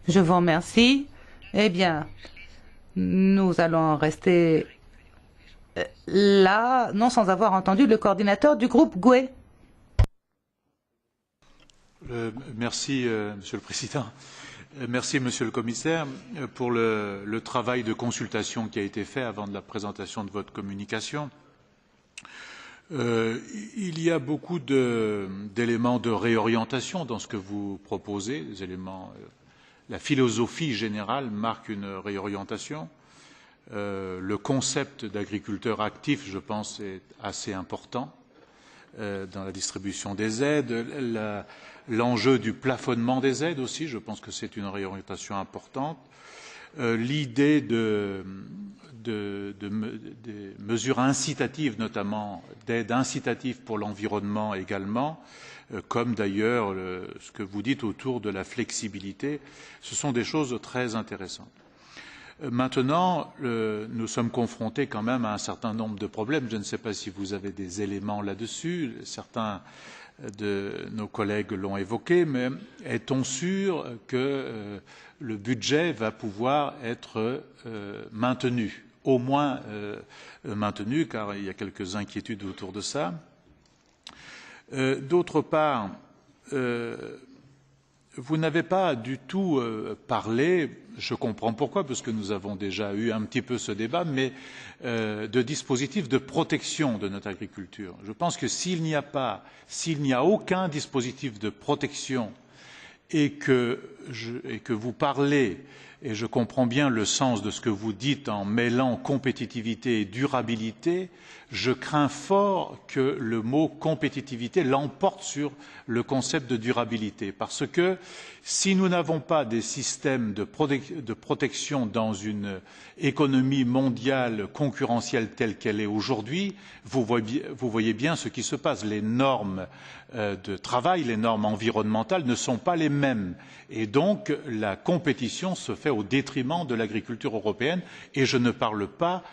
Je vous remercie. Eh bien, nous allons rester là, non sans avoir entendu le coordinateur du groupe GUE. Merci, Monsieur le Président. Merci, Monsieur le Commissaire, pour le travail de consultation qui a été fait avant de la présentation de votre communication. Il y a beaucoup d'éléments de réorientation dans ce que vous proposez. Des éléments, la philosophie générale marque une réorientation. Le concept d'agriculteur actif, je pense, est assez important dans la distribution des aides. L'enjeu du plafonnement des aides aussi, je pense que c'est une réorientation importante. L'idée des mesures incitatives, notamment d'aide incitative pour l'environnement également, comme d'ailleurs ce que vous dites autour de la flexibilité, ce sont des choses très intéressantes. Maintenant, nous sommes confrontés quand même à un certain nombre de problèmes. Je ne sais pas si vous avez des éléments là-dessus. Certains de nos collègues l'ont évoqué, mais est-on sûr que le budget va pouvoir être maintenu, au moins maintenu, car il y a quelques inquiétudes autour de ça. D'autre part, vous n'avez pas du tout parlé, je comprends pourquoi, parce que nous avons déjà eu un petit peu ce débat, mais de dispositifs de protection de notre agriculture. Je pense que s'il n'y a aucun dispositif de protection et que vous parlez, et je comprends bien le sens de ce que vous dites en mêlant compétitivité et durabilité, je crains fort que le mot compétitivité l'emporte sur le concept de durabilité. Parce que si nous n'avons pas des systèmes de protection dans une économie mondiale concurrentielle telle qu'elle est aujourd'hui, vous voyez bien ce qui se passe. Les normes de travail, les normes environnementales ne sont pas les mêmes. Et donc, la compétition se fait au détriment de l'agriculture européenne. Et je ne parle pas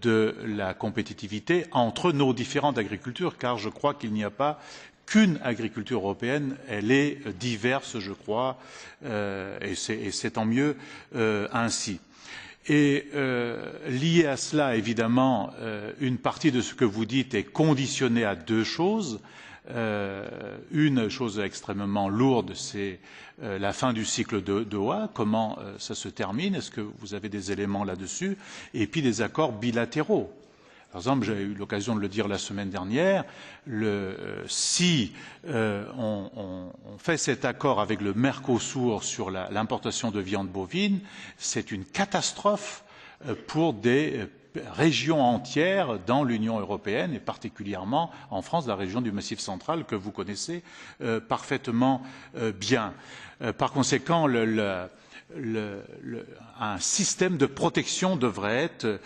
de la compétitivité entre nos différentes agricultures, car je crois qu'il n'y a pas qu'une agriculture européenne, elle est diverse, je crois, et c'est tant mieux ainsi. Et lié à cela, évidemment, une partie de ce que vous dites est conditionnée à deux choses. Une chose extrêmement lourde, c'est la fin du cycle de Doha, comment ça se termine, est-ce que vous avez des éléments là-dessus, et puis des accords bilatéraux. Par exemple, j'ai eu l'occasion de le dire la semaine dernière, si on fait cet accord avec le Mercosur sur l'importation de viande bovine, c'est une catastrophe pour des régions entières dans l'Union européenne et particulièrement en France, la région du Massif central que vous connaissez parfaitement bien. Par conséquent, un système de protection devrait être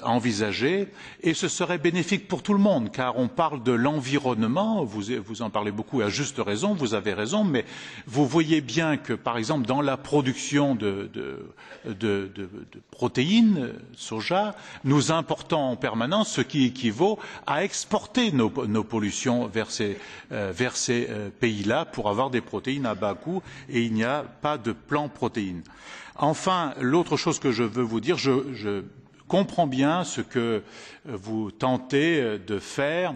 envisagé et ce serait bénéfique pour tout le monde car on parle de l'environnement, vous en parlez beaucoup à juste raison, vous avez raison, mais vous voyez bien que par exemple dans la production de protéines, soja, nous importons en permanence ce qui équivaut à exporter nos pollutions vers ces pays-là pour avoir des protéines à bas coût et il n'y a pas de plan protéines. Enfin, l'autre chose que je veux vous dire, je comprends bien ce que vous tentez de faire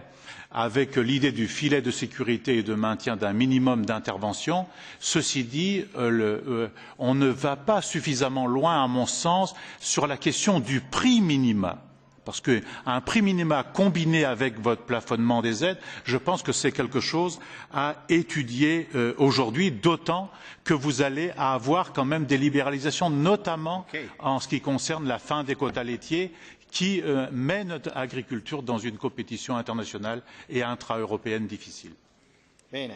avec l'idée du filet de sécurité et de maintien d'un minimum d'intervention. Ceci dit, on ne va pas suffisamment loin, à mon sens, sur la question du prix minima. Parce qu'un prix minima combiné avec votre plafonnement des aides, je pense que c'est quelque chose à étudier aujourd'hui, d'autant que vous allez avoir quand même des libéralisations, notamment en ce qui concerne la fin des quotas laitiers, qui met notre agriculture dans une compétition internationale et intra-européenne difficile. Bene.